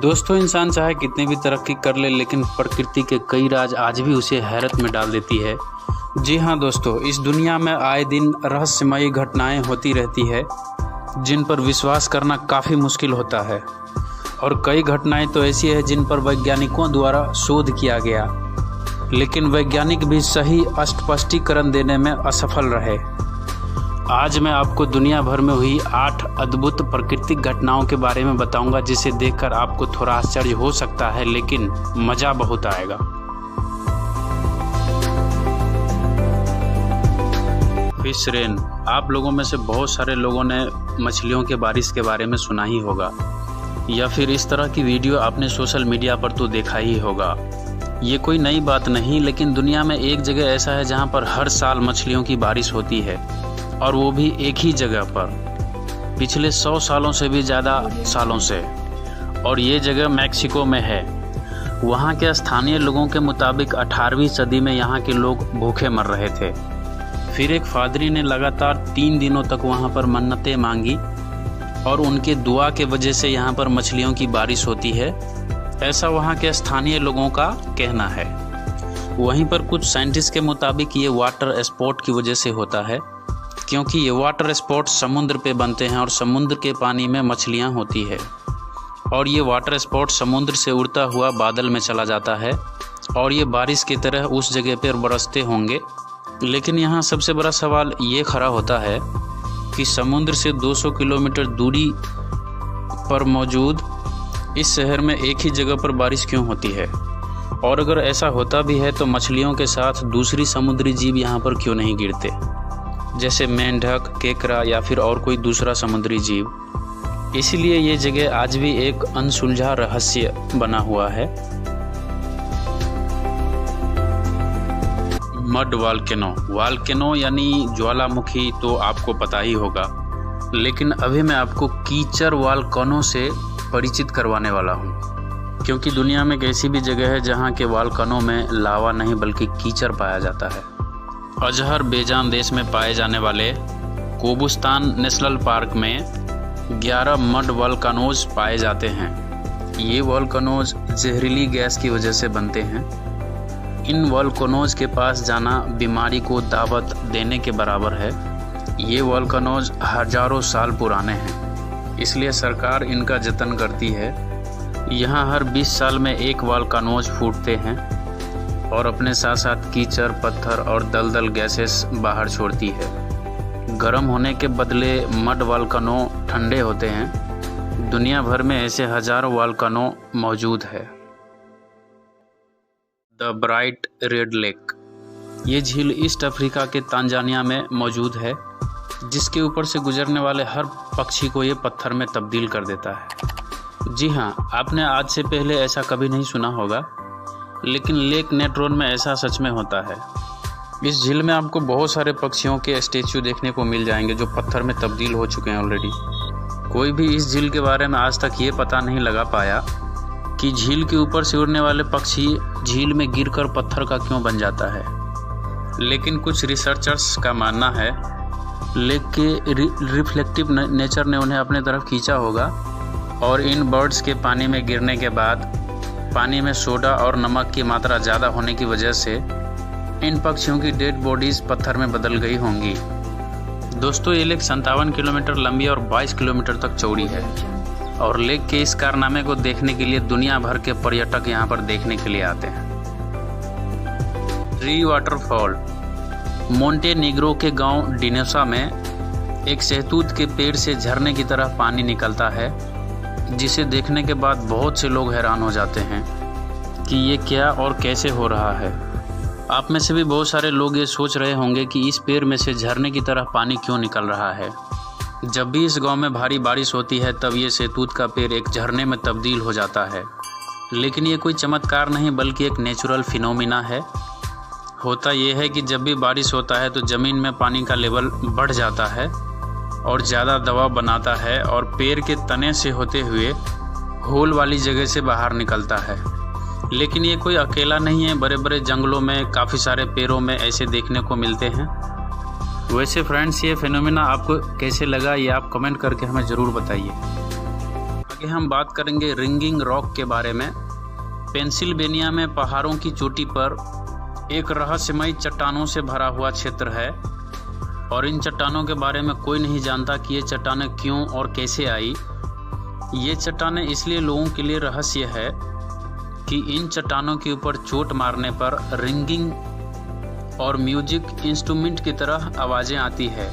दोस्तों, इंसान चाहे कितनी भी तरक्की कर ले, लेकिन प्रकृति के कई राज आज भी उसे हैरत में डाल देती है। जी हाँ दोस्तों, इस दुनिया में आए दिन रहस्यमयी घटनाएं होती रहती है जिन पर विश्वास करना काफ़ी मुश्किल होता है। और कई घटनाएं तो ऐसी है जिन पर वैज्ञानिकों द्वारा शोध किया गया, लेकिन वैज्ञानिक भी सही स्पष्टीकरण देने में असफल रहे। आज मैं आपको दुनिया भर में हुई 8 अद्भुत प्राकृतिक घटनाओं के बारे में बताऊंगा, जिसे देखकर आपको थोड़ा आश्चर्य हो सकता है, लेकिन मज़ा बहुत आएगा। Fish rain. आप लोगों में से बहुत सारे लोगों ने मछलियों के बारिश के बारे में सुना ही होगा, या फिर इस तरह की वीडियो आपने सोशल मीडिया पर तो देखा ही होगा। ये कोई नई बात नहीं, लेकिन दुनिया में एक जगह ऐसा है जहाँ पर हर साल मछलियों की बारिश होती है, और वो भी एक ही जगह पर पिछले 100 सालों से भी ज़्यादा सालों से। और ये जगह मैक्सिको में है। वहाँ के स्थानीय लोगों के मुताबिक 18वीं सदी में यहाँ के लोग भूखे मर रहे थे। फिर एक फादरी ने लगातार 3 दिनों तक वहाँ पर मन्नतें मांगी, और उनके दुआ के वजह से यहाँ पर मछलियों की बारिश होती है, ऐसा वहाँ के स्थानीय लोगों का कहना है। वहीं पर कुछ साइंटिस्ट के मुताबिक ये वाटर स्पोर्ट की वजह से होता है, क्योंकि ये वाटर स्पोर्ट समुद्र पे बनते हैं और समुद्र के पानी में मछलियाँ होती है, और ये वाटर स्पोर्ट समुद्र से उड़ता हुआ बादल में चला जाता है, और ये बारिश की तरह उस जगह पर बरसते होंगे। लेकिन यहाँ सबसे बड़ा सवाल ये खड़ा होता है कि समुद्र से 200 किलोमीटर दूरी पर मौजूद इस शहर में एक ही जगह पर बारिश क्यों होती है, और अगर ऐसा होता भी है तो मछलियों के साथ दूसरी समुद्री जीव यहाँ पर क्यों नहीं गिरते, जैसे मेंढक, केकड़ा या फिर और कोई दूसरा समुद्री जीव। इसलिए ये जगह आज भी एक अनसुलझा रहस्य बना हुआ है। मड वाल्केनो यानी ज्वालामुखी तो आपको पता ही होगा, लेकिन अभी मैं आपको कीचड़ वाल्केनो से परिचित करवाने वाला हूँ, क्योंकि दुनिया में एक ऐसी भी जगह है जहाँ के वाल्केनो में लावा नहीं बल्कि कीचड़ पाया जाता है। अजरबैजान देश में पाए जाने वाले कोबुस्तान नेशनल पार्क में 11 मड वोल्केनोज पाए जाते हैं। ये वोल्केनोज जहरीली गैस की वजह से बनते हैं। इन वोल्केनोज के पास जाना बीमारी को दावत देने के बराबर है। ये वोल्केनोज हजारों साल पुराने हैं, इसलिए सरकार इनका जतन करती है। यहाँ हर 20 साल में एक वोल्केनोज फूटते हैं और अपने साथ साथ कीचड़, पत्थर और दलदल गैसेस बाहर छोड़ती है। गर्म होने के बदले मड वोल्केनो ठंडे होते हैं। दुनिया भर में ऐसे हजारों वोल्केनो मौजूद है। The bright red lake. ये झील ईस्ट अफ्रीका के तांजानिया में मौजूद है, जिसके ऊपर से गुजरने वाले हर पक्षी को ये पत्थर में तब्दील कर देता है। जी हाँ, आपने आज से पहले ऐसा कभी नहीं सुना होगा, लेकिन लेक नेट्रोन में ऐसा सच में होता है। इस झील में आपको बहुत सारे पक्षियों के स्टैच्यू देखने को मिल जाएंगे जो पत्थर में तब्दील हो चुके हैं ऑलरेडी। कोई भी इस झील के बारे में आज तक ये पता नहीं लगा पाया कि झील के ऊपर से उड़ने वाले पक्षी झील में गिरकर पत्थर का क्यों बन जाता है। लेकिन कुछ रिसर्चर्स का मानना है लेक के रिफ्लेक्टिव नेचर ने उन्हें अपने तरफ खींचा होगा, और इन बर्ड्स के पानी में गिरने के बाद पानी में सोडा और नमक की मात्रा ज़्यादा होने की वजह से इन पक्षियों की डेड बॉडीज़ पत्थर में बदल गई होंगी। दोस्तों, ये लेक 57 किलोमीटर लंबी और 22 किलोमीटर तक चौड़ी है, और लेक के इस कारनामे को देखने के लिए दुनिया भर के पर्यटक यहाँ पर देखने के लिए आते हैं। Tree waterfall. मोंटेनीग्रो के गांव डिनेसा में एक शहतूत के पेड़ से झरने की तरह पानी निकलता है, जिसे देखने के बाद बहुत से लोग हैरान हो जाते हैं कि ये क्या और कैसे हो रहा है। आप में से भी बहुत सारे लोग ये सोच रहे होंगे कि इस पेड़ में से झरने की तरह पानी क्यों निकल रहा है। जब भी इस गांव में भारी बारिश होती है तब ये शहतूत का पेड़ एक झरने में तब्दील हो जाता है। लेकिन ये कोई चमत्कार नहीं बल्कि एक नेचुरल फिनोमिना है। होता यह है कि जब भी बारिश होता है तो ज़मीन में पानी का लेवल बढ़ जाता है और ज़्यादा दबाव बनाता है, और पेड़ के तने से होते हुए होल वाली जगह से बाहर निकलता है। लेकिन ये कोई अकेला नहीं है, बड़े बड़े जंगलों में काफ़ी सारे पेड़ों में ऐसे देखने को मिलते हैं। वैसे फ्रेंड्स, ये फिनोमेना आपको कैसे लगा ये आप कमेंट करके हमें ज़रूर बताइए। आगे हम बात करेंगे रिंगिंग रॉक के बारे में। पेंसिल्वेनिया में पहाड़ों की चोटी पर एक रहस्यमयी चट्टानों से भरा हुआ क्षेत्र है और इन चट्टानों के बारे में कोई नहीं जानता कि ये चट्टानें क्यों और कैसे आई। ये चट्टानें इसलिए लोगों के लिए रहस्य है कि इन चट्टानों के ऊपर चोट मारने पर रिंगिंग और म्यूजिक इंस्ट्रूमेंट की तरह आवाज़ें आती है।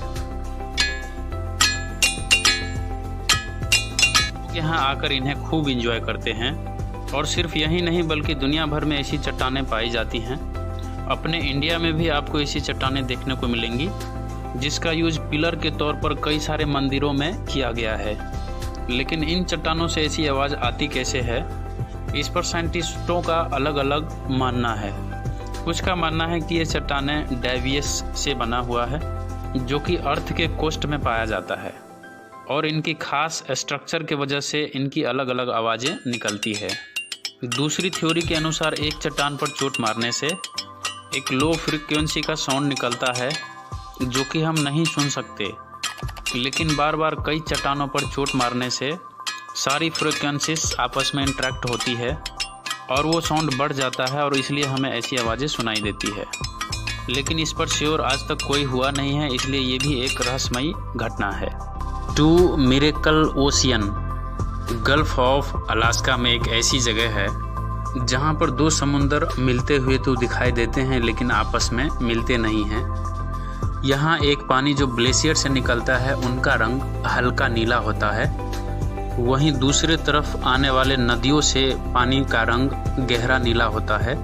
यहाँ आकर इन्हें खूब एंजॉय करते हैं और सिर्फ यही नहीं बल्कि दुनिया भर में ऐसी चट्टानें पाई जाती हैं। अपने इंडिया में भी आपको ऐसी चट्टानें देखने को मिलेंगी जिसका यूज पिलर के तौर पर कई सारे मंदिरों में किया गया है। लेकिन इन चट्टानों से ऐसी आवाज़ आती कैसे है, इस पर साइंटिस्टों का अलग अलग मानना है। कुछ का मानना है कि ये चट्टानें डेवियस से बना हुआ है जो कि अर्थ के कोस्ट में पाया जाता है और इनकी खास स्ट्रक्चर की वजह से इनकी अलग अलग आवाज़ें निकलती है। दूसरी थ्योरी के अनुसार एक चट्टान पर चोट मारने से एक लो फ्रीक्वेंसी का साउंड निकलता है जो कि हम नहीं सुन सकते, लेकिन बार बार कई चट्टानों पर चोट मारने से सारी फ्रीक्वेंसीज आपस में इंटरेक्ट होती है और वो साउंड बढ़ जाता है और इसलिए हमें ऐसी आवाज़ें सुनाई देती है। लेकिन इस पर श्योर आज तक कोई हुआ नहीं है, इसलिए ये भी एक रहस्यमयी घटना है। 2 miracle ocean. Gulf of Alaska में एक ऐसी जगह है जहाँ पर 2 समुंदर मिलते हुए तो दिखाई देते हैं लेकिन आपस में मिलते नहीं हैं। यहाँ एक पानी जो ग्लेशियर से निकलता है उनका रंग हल्का नीला होता है, वहीं दूसरे तरफ आने वाले नदियों से पानी का रंग गहरा नीला होता है।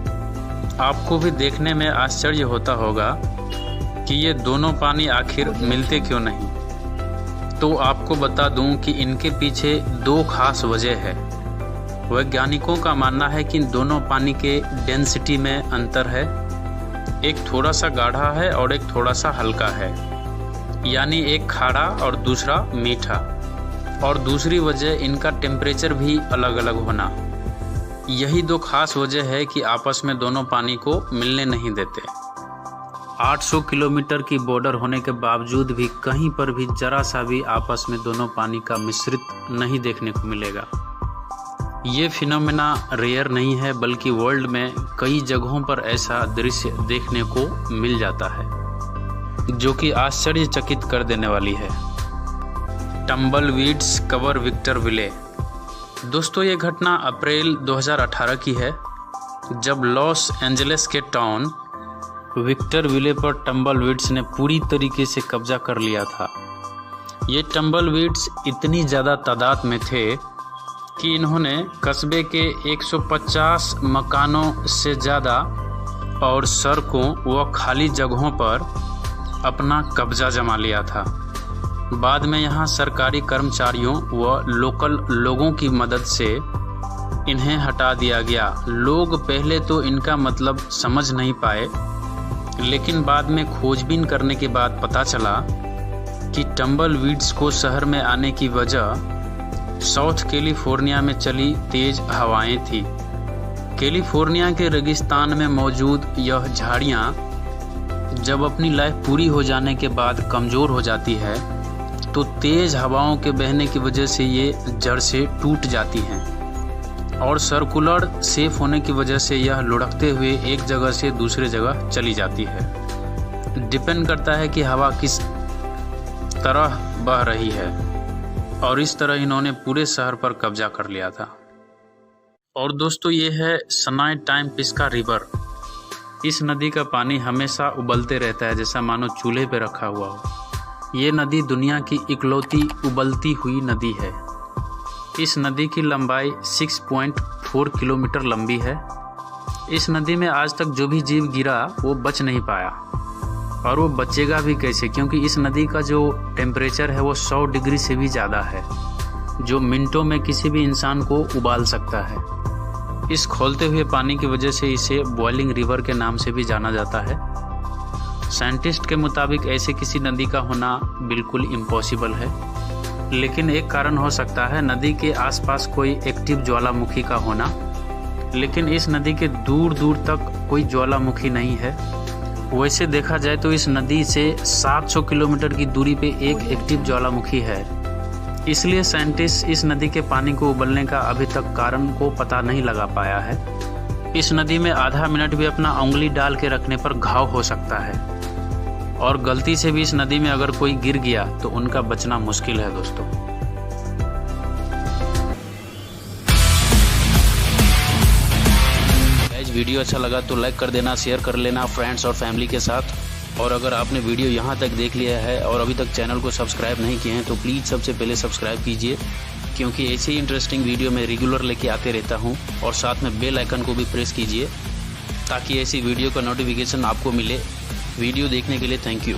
आपको भी देखने में आश्चर्य होता होगा कि ये दोनों पानी आखिर मिलते क्यों नहीं। तो आपको बता दूं कि इनके पीछे 2 खास वजह है। वैज्ञानिकों का मानना है कि इन दोनों पानी के डेंसिटी में अंतर है, एक थोड़ा सा गाढ़ा है और एक थोड़ा सा हल्का है, यानी एक खारा और दूसरा मीठा। और दूसरी वजह इनका टेम्परेचर भी अलग अलग होना। यही 2 खास वजह है कि आपस में दोनों पानी को मिलने नहीं देते। 800 किलोमीटर की बॉर्डर होने के बावजूद भी कहीं पर भी जरा सा भी आपस में दोनों पानी का मिश्रित नहीं देखने को मिलेगा। ये फिनोमेना रेयर नहीं है बल्कि वर्ल्ड में कई जगहों पर ऐसा दृश्य देखने को मिल जाता है जो कि आश्चर्यचकित कर देने वाली है। टम्बलवीड्स कवर विक्टरविले। दोस्तों ये घटना अप्रैल 2018 की है जब लॉस एंजलिस के टाउन विक्टरविले पर टम्बलवीड्स ने पूरी तरीके से कब्जा कर लिया था। ये टम्बलवीड्स इतनी ज़्यादा तादाद में थे कि इन्होंने कस्बे के 150 मकानों से ज़्यादा और सड़कों व खाली जगहों पर अपना कब्जा जमा लिया था। बाद में यहाँ सरकारी कर्मचारियों व लोकल लोगों की मदद से इन्हें हटा दिया गया। लोग पहले तो इनका मतलब समझ नहीं पाए, लेकिन बाद में खोजबीन करने के बाद पता चला कि टम्बलवीड्स को शहर में आने की वजह साउथ कैलिफोर्निया में चली तेज हवाएं थी। कैलिफोर्निया के रेगिस्तान में मौजूद यह झाड़ियाँ जब अपनी लाइफ पूरी हो जाने के बाद कमज़ोर हो जाती है तो तेज़ हवाओं के बहने की वजह से ये जड़ से टूट जाती हैं और सर्कुलर सेफ होने की वजह से यह लुढ़कते हुए एक जगह से दूसरे जगह चली जाती है। डिपेंड करता है कि हवा किस तरह बह रही है और इस तरह इन्होंने पूरे शहर पर कब्जा कर लिया था। और दोस्तों ये है सनाई टाइम पिस्का रिवर। इस नदी का पानी हमेशा उबलते रहता है जैसा मानो चूल्हे पे रखा हुआ हो। ये नदी दुनिया की इकलौती उबलती हुई नदी है। इस नदी की लंबाई 6.4 किलोमीटर लंबी है। इस नदी में आज तक जो भी जीव गिरा वो बच नहीं पाया और वो बचेगा भी कैसे, क्योंकि इस नदी का जो टेम्परेचर है वो 100 डिग्री से भी ज़्यादा है जो मिनटों में किसी भी इंसान को उबाल सकता है। इस खौलते हुए पानी की वजह से इसे बॉइलिंग रिवर के नाम से भी जाना जाता है। साइंटिस्ट के मुताबिक ऐसे किसी नदी का होना बिल्कुल इम्पॉसिबल है, लेकिन एक कारण हो सकता है नदी के आसपास कोई एक्टिव ज्वालामुखी का होना। लेकिन इस नदी के दूर दूर तक कोई ज्वालामुखी नहीं है। वैसे देखा जाए तो इस नदी से 700 किलोमीटर की दूरी पे एक एक्टिव ज्वालामुखी है इसलिए साइंटिस्ट इस नदी के पानी को उबलने का अभी तक कारण को पता नहीं लगा पाया है। इस नदी में आधा मिनट भी अपना उंगली डाल के रखने पर घाव हो सकता है और गलती से भी इस नदी में अगर कोई गिर गया तो उनका बचना मुश्किल है दोस्तों। वीडियो अच्छा लगा तो लाइक कर देना, शेयर कर लेना फ्रेंड्स और फैमिली के साथ। और अगर आपने वीडियो यहाँ तक देख लिया है और अभी तक चैनल को सब्सक्राइब नहीं किए हैं तो प्लीज़ सबसे पहले सब्सक्राइब कीजिए, क्योंकि ऐसे ही इंटरेस्टिंग वीडियो मैं रेगुलर लेके आते रहता हूँ। और साथ में बेल आइकन को भी प्रेस कीजिए ताकि ऐसी वीडियो का नोटिफिकेशन आपको मिले। वीडियो देखने के लिए थैंक यू।